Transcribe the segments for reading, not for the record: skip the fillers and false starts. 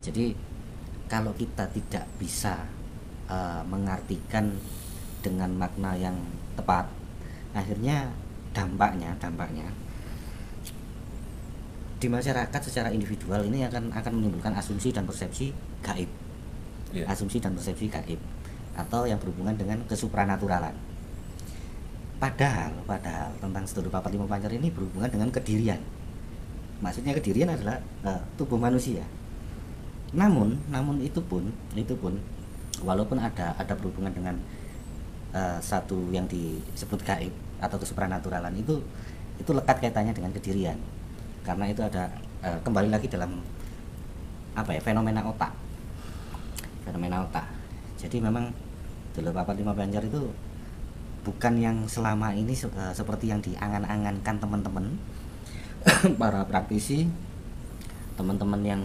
Jadi kalau kita tidak bisa mengartikan dengan makna yang tepat, akhirnya dampaknya di masyarakat secara individual ini akan menimbulkan asumsi dan persepsi gaib. Iya. Asumsi dan persepsi gaib atau yang berhubungan dengan kesupranaturalan. Padahal tentang Sedulur Papat Lima Pancer ini berhubungan dengan kedirian. Maksudnya kedirian adalah tubuh manusia. Namun itu pun walaupun ada berhubungan dengan satu yang disebut gaib atau kesupranaturalan, itu lekat kaitannya dengan kedirian. Karena itu ada kembali lagi dalam fenomena otak. Jadi memang Sedulur Papat Lima Pancer itu bukan yang selama ini seperti yang diangan-angankan teman-teman para praktisi, teman-teman yang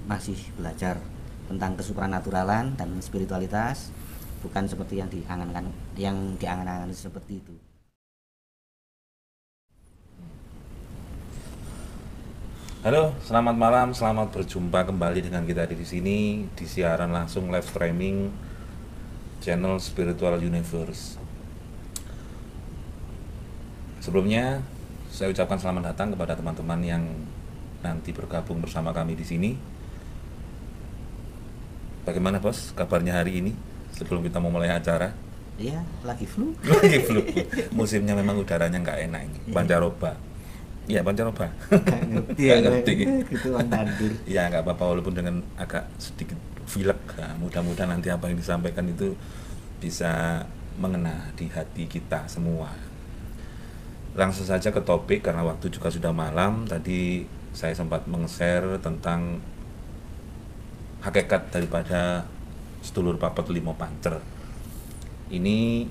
masih belajar tentang kesupranaturalan dan spiritualitas. Bukan seperti yang diangan-angan seperti itu. Halo, selamat malam, selamat berjumpa kembali dengan kita di sini di siaran langsung live streaming channel Spiritual Universe. Sebelumnya, saya ucapkan selamat datang kepada teman-teman yang nanti bergabung bersama kami di sini. Bagaimana bos kabarnya hari ini sebelum kita mau mulai acara? Iya, lagi flu. Lagi flu. Musimnya memang udaranya nggak enak ini. Pancaroba. Iya, pancaroba. Nggak ngerti. Gitu tandur. Ya nggak apa-apa walaupun dengan agak sedikit pilek. Nah, mudah-mudahan nanti apa yang disampaikan itu bisa mengena di hati kita semua. Langsung saja ke topik karena waktu juga sudah malam. Tadi saya sempat meng-share tentang hakikat daripada Sedulur Papat Lima Pancer. Ini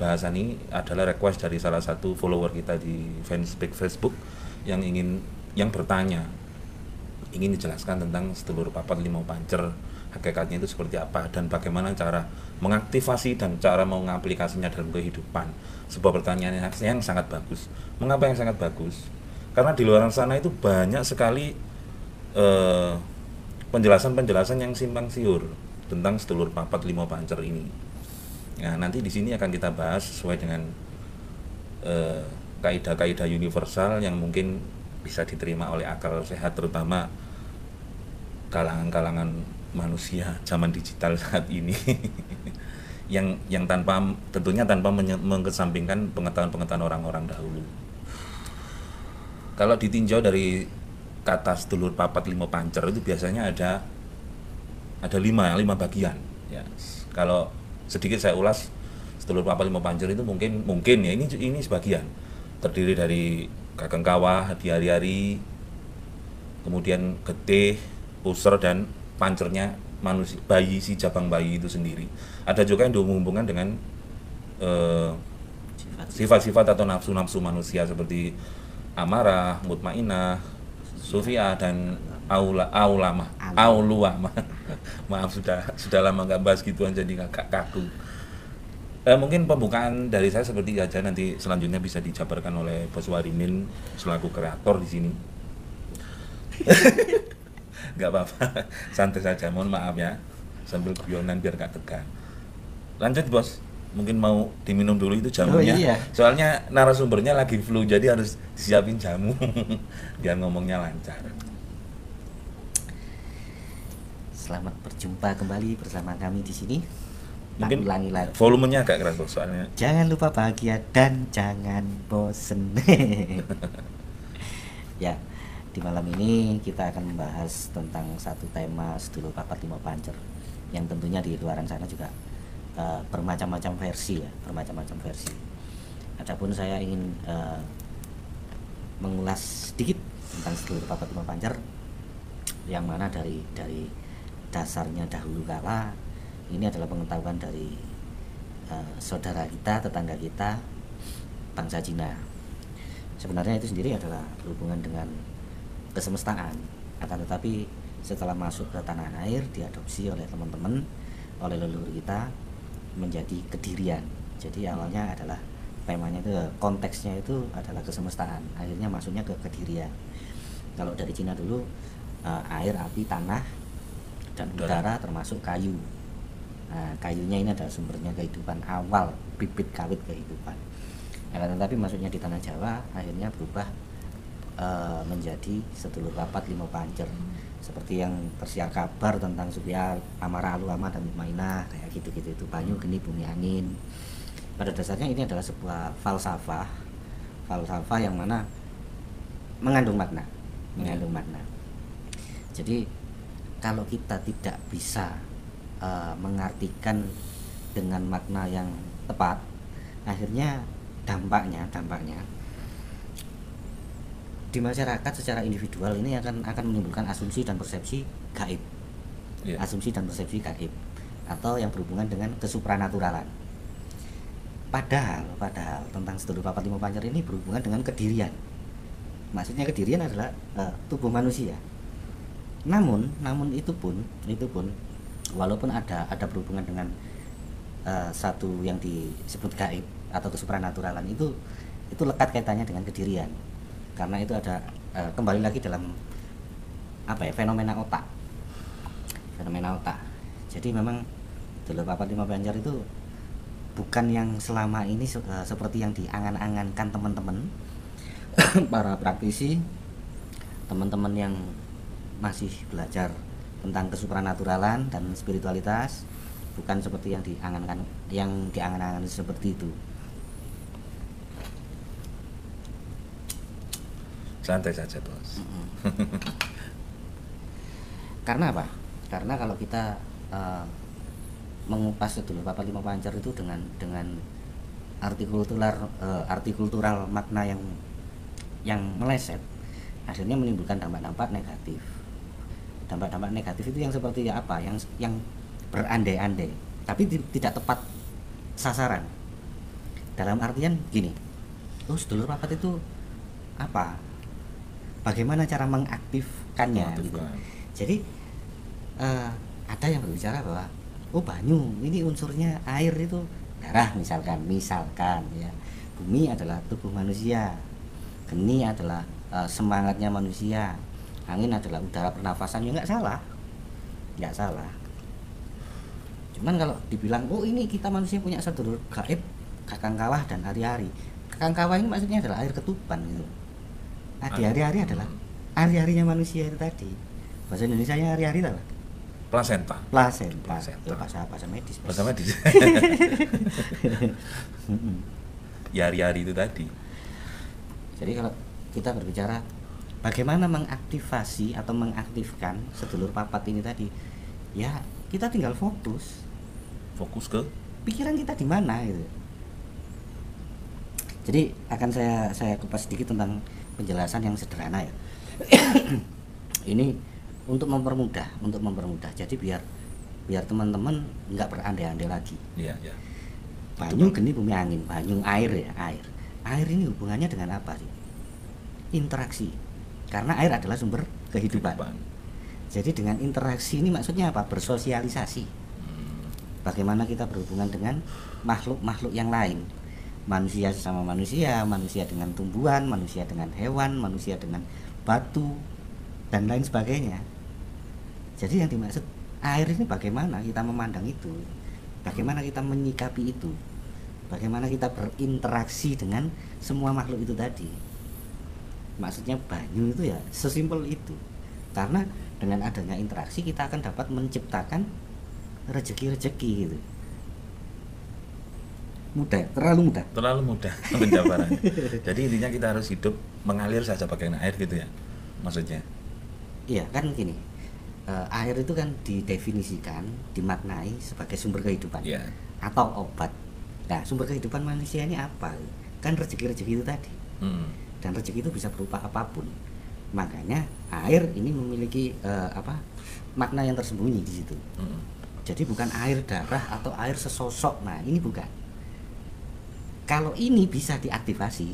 bahasan ini adalah request dari salah satu follower kita di Facebook yang bertanya, ingin dijelaskan tentang Sedulur Papat Lima Pancer, hakikatnya itu seperti apa dan bagaimana cara mengaktifasi dan cara mengaplikasinya dalam kehidupan. Sebuah pertanyaan yang sangat bagus. Mengapa yang sangat bagus? Karena di luar sana itu banyak sekali penjelasan-penjelasan yang simpang siur tentang Sedulur Papat Lima Pancer ini. Nah, nanti di sini akan kita bahas sesuai dengan kaidah-kaidah universal yang mungkin bisa diterima oleh akal sehat, terutama kalangan-kalangan manusia zaman digital saat ini. yang tentunya tanpa mengesampingkan pengetahuan-pengetahuan orang-orang dahulu. Kalau ditinjau dari kata Sedulur Papat Lima Pancer itu biasanya ada lima bagian ya. Kalau sedikit saya ulas, Sedulur Papat Lima Pancer itu mungkin ya ini sebagian terdiri dari Kakeng Kawah, Hari-hari, kemudian Getih, Puser, dan pancernya manusia, si jabang bayi itu sendiri. Ada juga yang dihubungkan dengan sifat-sifat atau nafsu-nafsu manusia seperti amarah, mutmainah, sufia, dan aulama. Maaf, sudah lama nggak bahas gituan jadi agak kaku. Mungkin pembukaan dari saya seperti aja, nanti selanjutnya bisa dijabarkan oleh Bos Waringin selaku kreator di sini. Nggak apa-apa, santai saja, mohon maaf ya, sambil guyonan biar gak tegang. Lanjut bos, mungkin mau diminum dulu itu jamunya. Oh, iya. Soalnya narasumbernya lagi flu, jadi harus disiapin jamu biar ngomongnya lancar. Selamat berjumpa kembali bersama kami di sini. Mungkin ulangi lagi. Volumenya agak keras bos, soalnya. Jangan lupa bahagia dan jangan bosen. Ya, di malam ini kita akan membahas tentang satu tema Sedulur Papat Lima Pancer yang tentunya di luaran sana juga bermacam-macam versi ya, bermacam-macam versi. Adapun saya ingin mengulas sedikit tentang Sedulur Papat Lima Pancer yang mana dari dasarnya dahulu kala ini adalah pengetahuan dari saudara kita, tetangga kita, bangsa Cina. Sebenarnya itu sendiri adalah berhubungan dengan kesemestaan, akan tetapi setelah masuk ke tanah air diadopsi oleh teman-teman, oleh leluhur kita menjadi kedirian. Jadi awalnya adalah temanya itu, konteksnya itu adalah kesemestaan, akhirnya masuknya ke kedirian. Kalau dari Cina dulu air, api, tanah, dan udara termasuk kayu. Nah, kayunya ini adalah sumbernya kehidupan, awal bibit kawit kehidupan. Nah, tetapi maksudnya di tanah Jawa akhirnya berubah menjadi sedulur papat limo pancer, seperti yang tersiar kabar tentang supaya amara aluama dan mutmainah kayak gitu-gitu, itu banyu geni bumi angin. Pada dasarnya ini adalah sebuah falsafah yang mana mengandung makna. Jadi kalau kita tidak bisa mengartikan dengan makna yang tepat, akhirnya dampaknya di masyarakat secara individual ini akan menimbulkan asumsi dan persepsi gaib. Asumsi dan persepsi gaib atau yang berhubungan dengan kesupranaturalan. Padahal tentang sedulur papat limo pancer ini berhubungan dengan kedirian. Maksudnya kedirian adalah tubuh manusia. Namun itu pun walaupun ada berhubungan dengan satu yang disebut gaib atau kesupranaturalan, itu lekat kaitannya dengan kedirian. Karena itu ada kembali lagi dalam fenomena otak. Jadi memang sedulur papat limo pancer itu bukan yang selama ini seperti yang diangan-angankan teman-teman para praktisi, teman-teman yang masih belajar tentang kesupranaturalan dan spiritualitas, bukan seperti yang diangan-angan seperti itu. Santai saja, Bos. Karena apa? Karena kalau kita mengupas sedulur papat limo pancer itu dengan arti kultural makna yang meleset, akhirnya menimbulkan dampak-dampak negatif. Dampak-dampak negatif itu yang seperti apa? Yang berandai-andai, tapi tidak tepat sasaran. Dalam artian gini, sedulur papat itu apa? Bagaimana cara mengaktifkannya gitu. Jadi ada yang berbicara bahwa banyu ini unsurnya air itu darah misalkan ya. Bumi adalah tubuh manusia, geni adalah semangatnya manusia, angin adalah udara pernafasan. Ya nggak salah. Cuman kalau dibilang ini kita manusia punya sedulur gaib, kakang kawah dan hari-hari. Kakang kawah ini maksudnya adalah air ketuban gitu. Hari-hari adalah hari-harinya manusia itu tadi. Bahasa Indonesianya hari-hari apa? Plasenta. Bahasa medis. Ya, hari-hari itu tadi. Jadi kalau kita berbicara bagaimana mengaktifasi atau mengaktifkan sedulur papat ini tadi, ya kita tinggal fokus ke pikiran kita di mana gitu. Jadi akan saya kupas sedikit tentang penjelasan yang sederhana ya. Ini untuk mempermudah. Jadi biar teman-teman nggak berandai-andai lagi. Iya. Banyu geni bumi angin, banyu air ya, air ini hubungannya dengan apa sih? Interaksi. Karena air adalah sumber kehidupan. Jadi dengan interaksi ini maksudnya apa? Bersosialisasi. Bagaimana kita berhubungan dengan makhluk-makhluk yang lain. Manusia sesama manusia dengan tumbuhan, manusia dengan hewan, manusia dengan batu dan lain sebagainya. Jadi yang dimaksud air ini bagaimana kita memandang itu, bagaimana kita menyikapi itu, bagaimana kita berinteraksi dengan semua makhluk itu tadi. Maksudnya banyu itu ya sesimpel itu. Karena dengan adanya interaksi kita akan dapat menciptakan rezeki-rezeki gitu. Terlalu mudah penjabarannya. Jadi intinya kita harus hidup mengalir saja bagian air gitu ya, maksudnya. Iya kan gini, air itu kan didefinisikan, dimaknai sebagai sumber kehidupan atau obat. Nah, sumber kehidupan manusia ini apa? Kan rezeki-rezeki itu tadi. Dan rezeki itu bisa berupa apapun. Makanya air ini memiliki makna yang tersembunyi di situ. Jadi bukan air darah atau air sesosok. Nah, ini bukan. Kalau ini bisa diaktifasi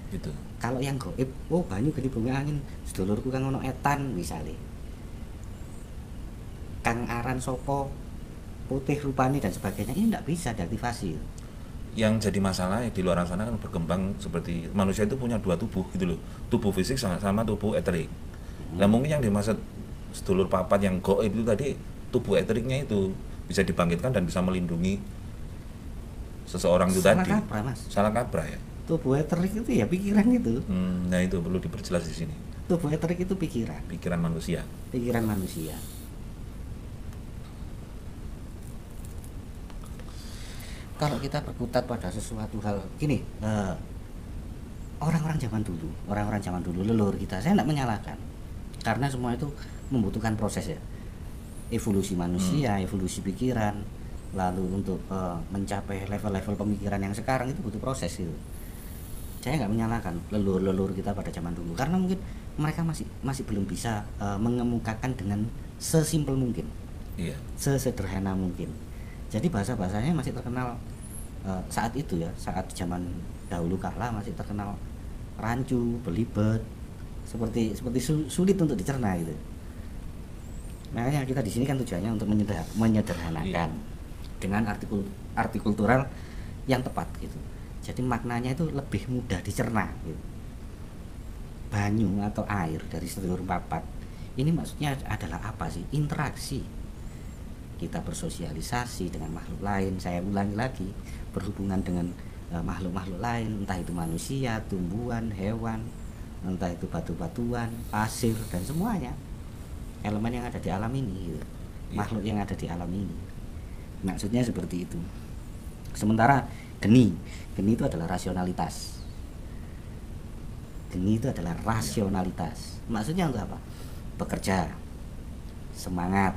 gitu. Kalau yang gaib, banyu geni bumi angin, sedulurku kang ono etan misalnya. Kang aran sopo, putih rupane dan sebagainya, ini tidak bisa diaktifasi. Yang jadi masalah di luar sana kan berkembang seperti manusia itu punya dua tubuh gitu loh. Tubuh fisik sama tubuh eterik. Nah, mungkin yang dimaksud sedulur papat yang gaib itu tadi, tubuh eteriknya itu bisa dibangkitkan dan bisa melindungi seseorang itu Salah tadi. kaprah, Mas. Salah kaprah ya. Tubuh eterik itu ya pikiran itu. Nah itu perlu diperjelas di sini. Tubuh eterik itu pikiran. Pikiran manusia. Pikiran manusia. Kalau kita berkutat pada sesuatu hal gini, orang-orang zaman dulu, leluhur kita, saya tidak menyalahkan, karena semua itu membutuhkan proses ya, evolusi manusia, evolusi pikiran, lalu untuk mencapai level-level pemikiran yang sekarang itu butuh proses gitu. Saya nggak menyalahkan leluhur kita pada zaman dulu, karena mungkin mereka masih belum bisa mengemukakan dengan sesimpel mungkin, sesederhana mungkin. Jadi bahasanya masih terkenal saat itu ya, saat zaman dahulu kala masih terkenal rancu, belibet, seperti sulit untuk dicerna gitu. Makanya kita di sini kan tujuannya untuk menyederhanakan dengan arti kultural yang tepat gitu. Jadi maknanya itu lebih mudah dicerna gitu. Banyu atau air dari sedulur papat ini maksudnya adalah apa sih? Interaksi. Kita bersosialisasi dengan makhluk lain, saya ulangi lagi, berhubungan dengan makhluk-makhluk lain, entah itu manusia, tumbuhan, hewan, entah itu batu-batuan, pasir, dan semuanya elemen yang ada di alam ini gitu. Makhluk yang ada di alam ini, maksudnya seperti itu. Sementara geni itu adalah rasionalitas. Geni itu adalah rasionalitas. Maksudnya untuk apa? Bekerja, semangat,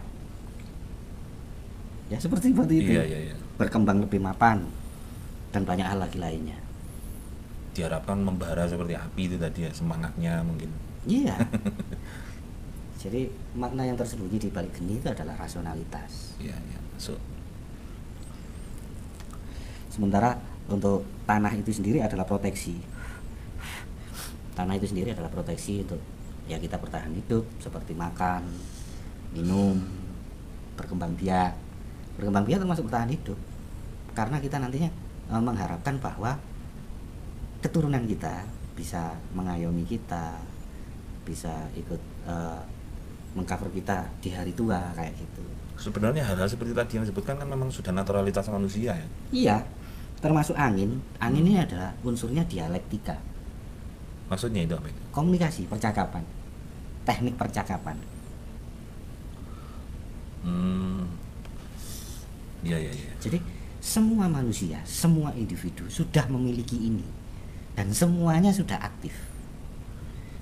ya seperti itu. Iya. Berkembang lebih mapan dan banyak hal lagi lainnya. Diharapkan membara seperti api itu tadi ya, semangatnya mungkin. Iya. Jadi makna yang tersembunyi di balik geni itu adalah rasionalitas. Iya. Sementara untuk tanah itu sendiri adalah proteksi. Tanah itu sendiri adalah proteksi untuk ya kita bertahan hidup, seperti makan, minum, berkembang biak. Berkembang biak termasuk bertahan hidup, karena kita nantinya mengharapkan bahwa keturunan kita bisa mengayomi kita, bisa ikut mengcover kita di hari tua kayak gitu. Sebenarnya hal-hal seperti tadi yang disebutkan kan memang sudah naturalitas manusia ya. Iya, termasuk angin. Angin ini adalah unsurnya dialektika. Maksudnya itu apa itu? Komunikasi, percakapan, teknik percakapan. Iya. Jadi semua manusia, semua individu sudah memiliki ini, dan semuanya sudah aktif.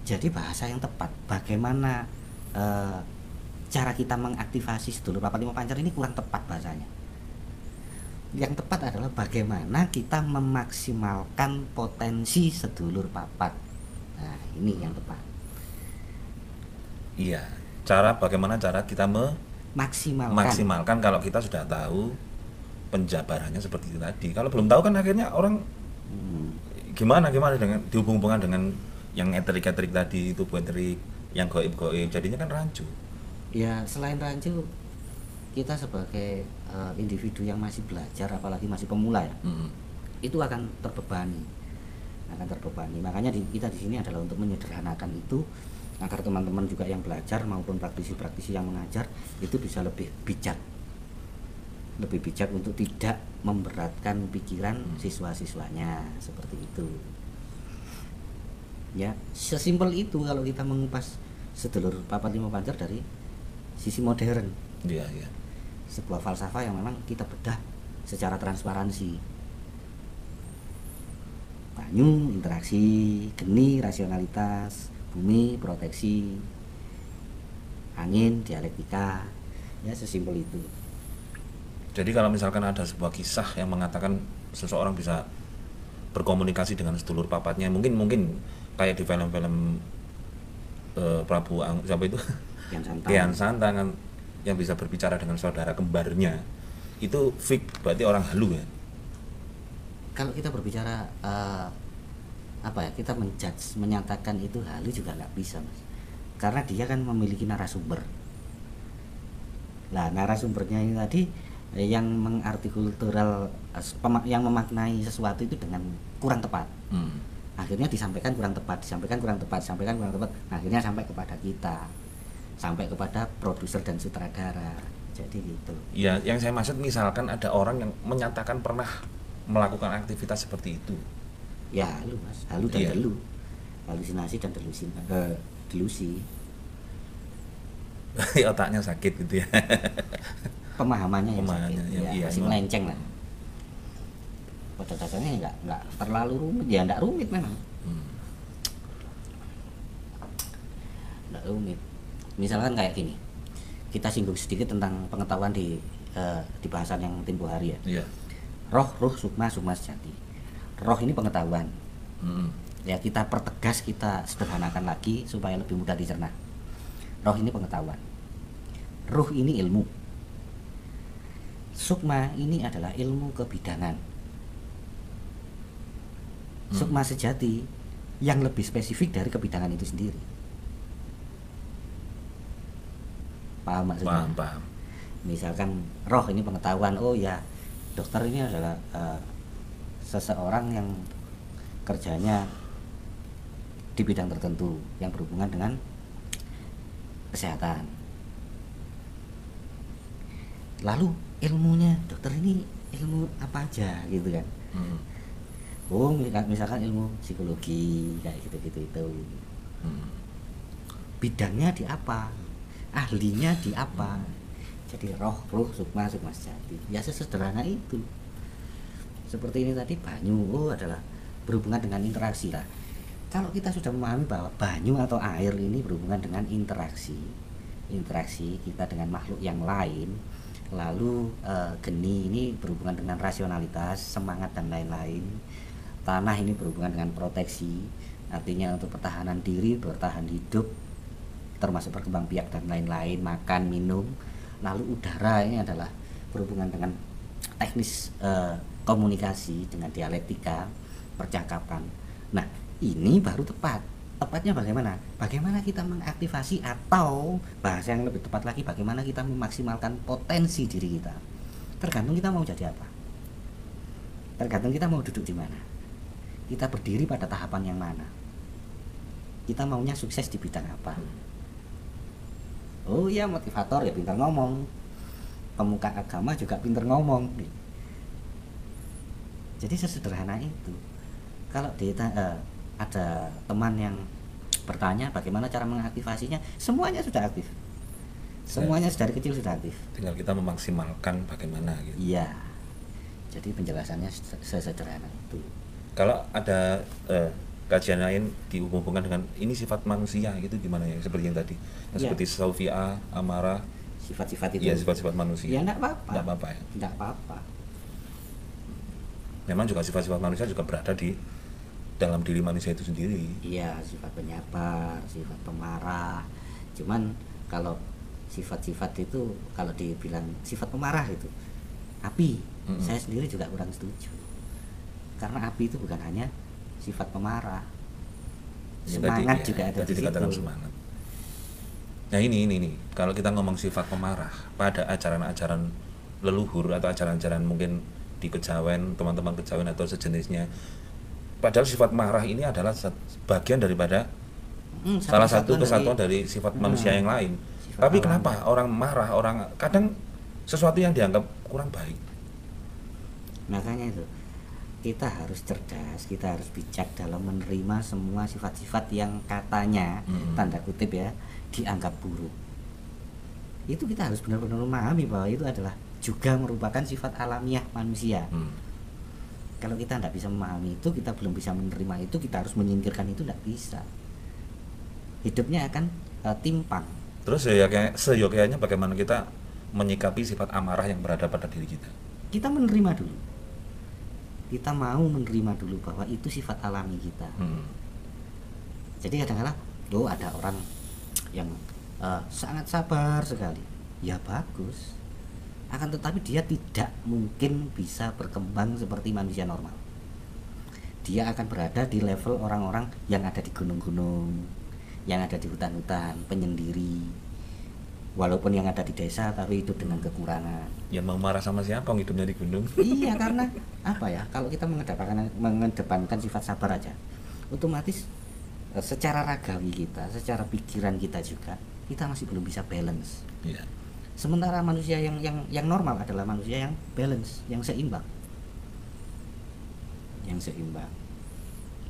Jadi bahasa yang tepat, bagaimana cara kita mengaktifasi sedulur papat lima pancer ini kurang tepat bahasanya. Yang tepat adalah bagaimana kita memaksimalkan potensi sedulur papat. Nah, ini yang tepat. Iya, bagaimana cara kita maksimalkan kalau kita sudah tahu penjabarannya seperti itu tadi. Kalau belum tahu kan akhirnya orang gimana dengan dihubung-hubungkan dengan yang eterik tadi, itu eterik, yang gaib, jadinya kan rancu. Ya, selain rancu, kita sebagai individu yang masih belajar, apalagi masih pemula ya, itu akan terbebani. Makanya kita di sini adalah untuk menyederhanakan itu, agar teman-teman juga yang belajar maupun praktisi-praktisi yang mengajar itu bisa lebih bijak untuk tidak memberatkan pikiran siswa-siswanya, seperti itu. Ya, sesimpel itu kalau kita mengupas sedulur papat lima pancer dari sisi modern. Iya. Sebuah falsafah yang memang kita bedah secara transparansi. Banyu, interaksi, geni, rasionalitas, bumi, proteksi, angin, dialektika, ya sesimpel itu. Jadi kalau misalkan ada sebuah kisah yang mengatakan seseorang bisa berkomunikasi dengan sedulur papatnya, mungkin kayak di film-film Prabu siapa itu? Kian Santang kan, yang bisa berbicara dengan saudara kembarnya, itu fake, berarti orang halu ya. Kalau kita berbicara kita menyatakan itu halu juga nggak bisa, Mas, karena dia kan memiliki narasumber. Nah, narasumbernya ini tadi yang mengartikultural, yang memaknai sesuatu itu dengan kurang tepat. Akhirnya disampaikan kurang tepat, akhirnya sampai kepada kita. sampai kepada produser dan sutradara. Jadi gitu. Ya, yang saya maksud misalkan ada orang yang menyatakan pernah melakukan aktivitas seperti itu. Ya halu mas, halu dan Iya. delu, halusinasi dan delusi. Otaknya sakit gitu ya. Pemahamannya yang Pemahamannya, sakit, yang- ya, iya, masih emang. melenceng lah. Pada dasarnya nggak terlalu rumit, ya nggak rumit memang, nggak rumit. Misalkan kayak gini, kita singgung sedikit tentang pengetahuan di bahasan yang tempo hari ya. Iya. Roh, sukma sejati. Roh ini pengetahuan. Mm. Ya kita pertegas, kita sederhanakan lagi supaya lebih mudah dicerna. Roh ini pengetahuan. Ruh ini ilmu. Sukma ini adalah ilmu kebidangan. Sukma sejati yang lebih spesifik dari kebidangan itu sendiri. Paham maksudnya? Paham. Misalkan roh ini pengetahuan, oh ya dokter ini adalah seseorang yang kerjanya di bidang tertentu yang berhubungan dengan kesehatan. Lalu ilmunya dokter ini ilmu apa aja gitu kan? Oh misalkan ilmu psikologi kayak gitu-gitu itu. Bidangnya di apa? Ahlinya di apa? Jadi roh, sukma sejati. Ya sesederhana itu. Seperti ini tadi banyu, adalah berhubungan dengan interaksi lah. Kalau kita sudah memahami bahwa banyu atau air ini berhubungan dengan interaksi kita dengan makhluk yang lain, lalu geni ini berhubungan dengan rasionalitas, semangat dan lain-lain. Tanah ini berhubungan dengan proteksi, artinya untuk pertahanan diri, bertahan hidup, termasuk berkembang biak dan lain-lain, makan, minum. Lalu udara ini adalah berhubungan dengan teknis komunikasi, dengan dialektika, percakapan. Nah, ini baru tepat. Tepatnya bagaimana? Bagaimana kita mengaktifasi, atau bahasa yang lebih tepat lagi, bagaimana kita memaksimalkan potensi diri kita. Tergantung kita mau jadi apa. Tergantung kita mau duduk di mana. Kita berdiri pada tahapan yang mana. Kita maunya sukses di bidang apa. Oh iya, motivator ya pintar ngomong, pemuka agama juga pintar ngomong. Jadi sesederhana itu. Kalau ada teman yang bertanya bagaimana cara mengaktifasinya, semuanya sudah aktif. Semuanya dari kecil sudah aktif. Tinggal kita memaksimalkan bagaimana gitu. Iya. Jadi penjelasannya sesederhana itu. Kalau ada kajian lain dihubungkan dengan ini sifat manusia gitu gimana ya, seperti yang tadi yang Ya. seperti Saufia, amarah, Sifat-sifat itu. ya sifat-sifat manusia. Ya enggak apa-apa. Enggak apa-apa ya. Enggak apa-apa. Memang juga sifat-sifat manusia juga berada di dalam diri manusia itu sendiri. Iya, sifat penyabar, sifat pemarah. Cuman kalau sifat-sifat itu, kalau dibilang sifat pemarah itu api, saya sendiri juga kurang setuju. Karena api itu bukan hanya sifat pemarah, semangat juga ada tadi di situ. dikatakan semangat. Nah ini kalau kita ngomong sifat pemarah pada ajaran-ajaran leluhur atau ajaran-ajaran mungkin di kejawen, teman-teman kejawen atau sejenisnya, padahal sifat marah ini adalah bagian daripada salah satu kesatuan dari sifat manusia yang lain. Tapi kenapa orang marah, orang kadang sesuatu yang dianggap kurang baik? Makanya itu kita harus cerdas, kita harus bijak dalam menerima semua sifat-sifat yang katanya tanda kutip ya dianggap buruk. Itu kita harus benar-benar memahami bahwa itu adalah juga merupakan sifat alamiah manusia. Kalau kita tidak bisa memahami itu, kita belum bisa menerima itu, kita harus menyingkirkan itu, tidak bisa. Hidupnya akan timpang. Terus ya kayak seyogyanya bagaimana kita menyikapi sifat amarah yang berada pada diri kita? Kita menerima dulu. Kita mau menerima dulu bahwa itu sifat alami kita. Jadi kadang-kadang ada orang yang sangat sabar sekali. Ya bagus. Akan tetapi dia tidak mungkin bisa berkembang seperti manusia normal. Dia akan berada di level orang-orang yang ada di gunung-gunung, yang ada di hutan-hutan, penyendiri. Walaupun yang ada di desa tapi hidup dengan kekurangan. Ya mau marah sama siapa hidupnya di gunung? Iya, karena apa ya? Kalau kita mengedepankan sifat sabar aja, otomatis secara ragawi kita, secara pikiran kita juga kita masih belum bisa balance. Iya. Sementara manusia yang normal adalah manusia yang balance, yang seimbang. Yang seimbang.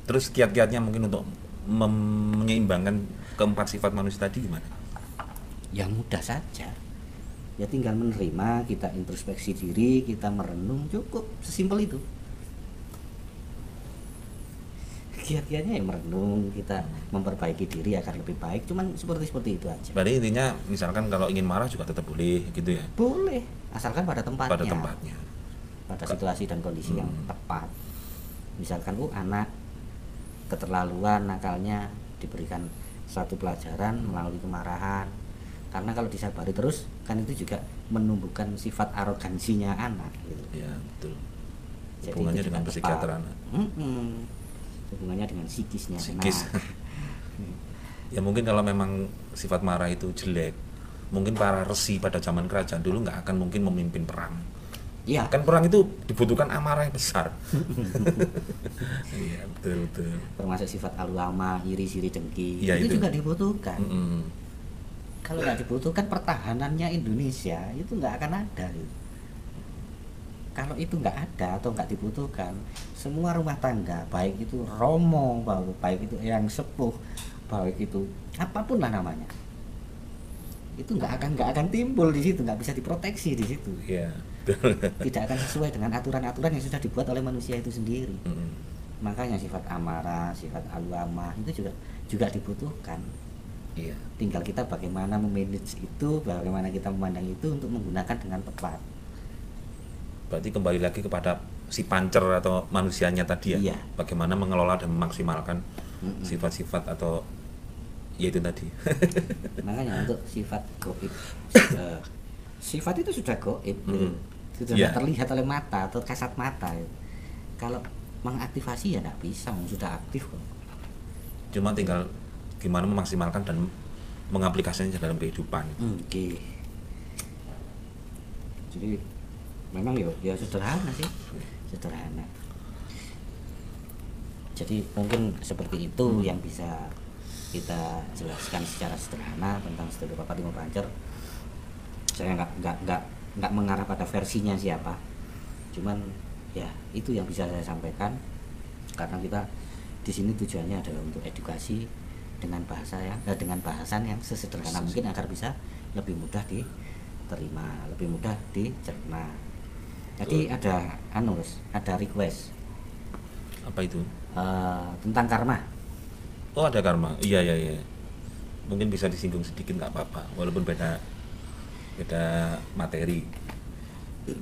Terus kiat-kiatnya mungkin untuk menyeimbangkan keempat sifat manusia tadi gimana? Yang mudah saja. Ya tinggal menerima, kita introspeksi diri, kita merenung, cukup sesimpel itu. Kiat-kiatnya ya merenung, kita memperbaiki diri agar lebih baik, cuman seperti itu aja. Berarti intinya misalkan kalau ingin marah juga tetap boleh gitu ya? Boleh, asalkan pada tempatnya. Pada tempatnya. Pada situasi dan kondisi yang tepat. Misalkan anak keterlaluan, nakalnya, diberikan satu pelajaran melalui kemarahan. Karena kalau disabari terus kan itu juga menumbuhkan sifat arogansinya anak gitu. Ya, betul. Jadi Hubungannya itu dengan juga psikiater tepat. anak. Hubungannya dengan psikisnya Psikis. anak. Ya mungkin kalau memang sifat marah itu jelek, mungkin para resi pada zaman kerajaan dulu nggak akan mungkin memimpin perang. Iya. Kan perang itu dibutuhkan amarah yang besar. Iya, betul. Termasuk sifat alwama, iri, siri, dengki. Ya, itu itu juga dibutuhkan. Mm-mm. Kalau nggak dibutuhkan, pertahanannya Indonesia itu nggak akan ada gitu. Kalau itu nggak ada atau nggak dibutuhkan, semua rumah tangga, baik itu romo, baik itu yang sepuh, baik itu apapun lah namanya, itu nggak akan timbul di situ, nggak bisa diproteksi di situ. Iya. Tidak akan sesuai dengan aturan-aturan yang sudah dibuat oleh manusia itu sendiri. Mm-mm. Makanya sifat amarah, sifat alwamah itu juga dibutuhkan. Iya. Tinggal kita bagaimana memanage itu, bagaimana kita memandang itu untuk menggunakan dengan tepat. Berarti kembali lagi kepada si pancer atau manusianya tadi ya. Iya. Bagaimana mengelola dan memaksimalkan sifat-sifat atau ya itu tadi. Makanya untuk sifat goib, sifat itu sudah goib, sudah Iya. terlihat oleh mata atau kasat mata. Kalau mengaktifasi ya tidak bisa, sudah aktif kok. Cuma tinggal gimana memaksimalkan dan mengaplikasikannya dalam kehidupan. Oke. Jadi memang ya sederhana sih, sederhana. Jadi mungkin seperti itu yang bisa kita jelaskan secara sederhana tentang sedulur papat lima pancer. Saya nggak mengarah pada versinya siapa, cuman ya itu yang bisa saya sampaikan karena kita di sini tujuannya adalah untuk edukasi dengan dengan bahasan yang sesederhana mungkin agar bisa lebih mudah diterima, lebih mudah dicerna. Jadi ada ada request Apa itu? tentang karma. Oh, ada karma. Iya. Mungkin bisa disinggung sedikit nggak apa-apa, walaupun beda materi.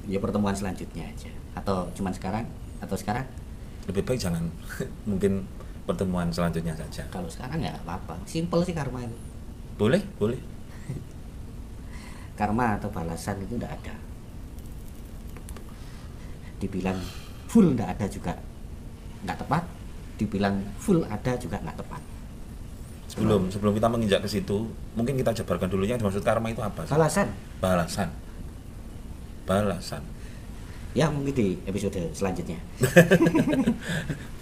Ya pertemuan selanjutnya aja. Atau cuman sekarang? Lebih baik jangan. Mungkin pertemuan selanjutnya saja. Kalau sekarang ya apa-apa. Simple sih karma itu. Boleh. Karma atau balasan itu enggak ada. Dibilang full enggak ada juga enggak tepat. Dibilang full ada juga enggak tepat. Sebelum kita menginjak ke situ, mungkin kita jabarkan dulu yang dimaksud karma itu apa sih? Balasan. Ya mungkin di episode selanjutnya.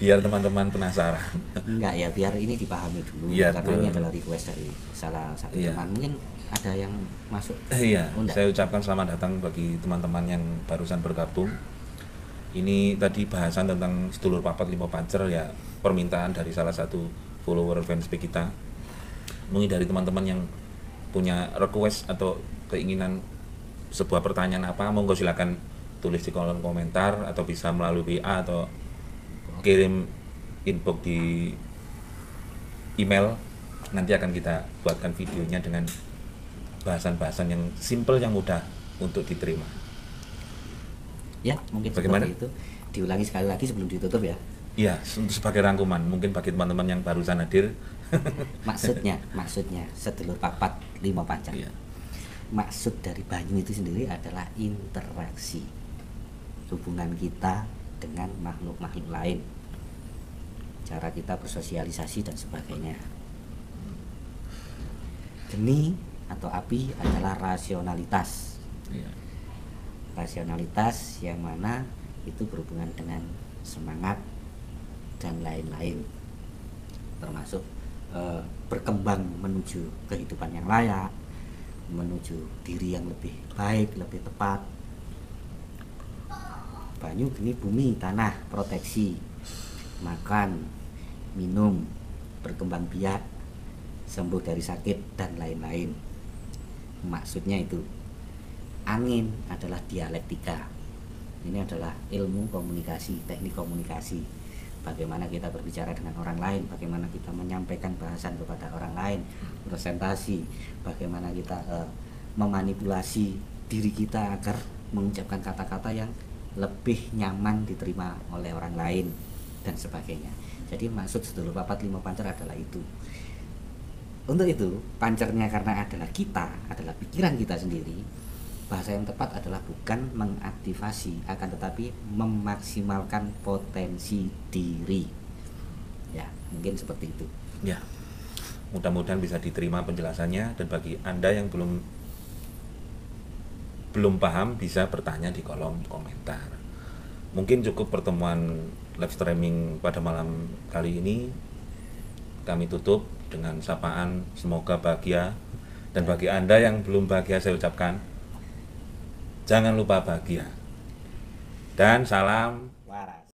Biar teman-teman penasaran. Enggak ya, biar ini dipahami dulu Iya, karena betul. ini adalah request dari salah satu Iya. teman. Mungkin ada yang masuk. Iya, Oh, enggak. saya ucapkan selamat datang bagi teman-teman yang barusan bergabung. Ini tadi bahasan tentang sedulur papat lima pancer ya, permintaan dari salah satu follower fanspage kita. Mungkin dari teman-teman yang punya request atau keinginan sebuah pertanyaan apa, monggo silakan tulis di kolom komentar atau bisa melalui WA atau kirim inbox di email. Nanti akan kita buatkan videonya dengan bahasan-bahasan yang simple, yang mudah untuk diterima. Ya, mungkin Bagaimana? seperti itu. Diulangi sekali lagi sebelum ditutup ya. Iya, untuk sebagai rangkuman, mungkin bagi teman-teman yang barusan hadir. Maksudnya sedulur papat lima pancer. Iya. Maksud dari banyu itu sendiri adalah interaksi hubungan kita dengan makhluk-makhluk lain, cara kita bersosialisasi dan sebagainya. Geni atau api adalah rasionalitas. Iya. Rasionalitas yang mana itu berhubungan dengan semangat dan lain-lain, termasuk berkembang menuju kehidupan yang layak, menuju diri yang lebih baik, lebih tepat. Banyu geni bumi, tanah, proteksi, makan, minum, berkembang biak, sembuh dari sakit dan lain-lain. Maksudnya itu. Angin adalah dialektika. Ini adalah ilmu komunikasi, teknik komunikasi. Bagaimana kita berbicara dengan orang lain, bagaimana kita menyampaikan bahasan kepada orang lain, presentasi, bagaimana kita memanipulasi diri kita agar mengucapkan kata-kata yang lebih nyaman diterima oleh orang lain dan sebagainya. Jadi maksud sedulur papat 5 pancer adalah itu. Untuk itu, pancernya karena adalah kita, adalah pikiran kita sendiri. Bahasa yang tepat adalah bukan mengaktifasi, akan tetapi memaksimalkan potensi diri. Ya, mungkin seperti itu. Ya, mudah-mudahan bisa diterima penjelasannya, dan bagi Anda yang belum paham bisa bertanya di kolom komentar. Mungkin cukup pertemuan live streaming pada malam kali ini. Kami tutup dengan sapaan semoga bahagia, dan bagi Anda yang belum bahagia saya ucapkan jangan lupa bahagia. Dan salam Waras.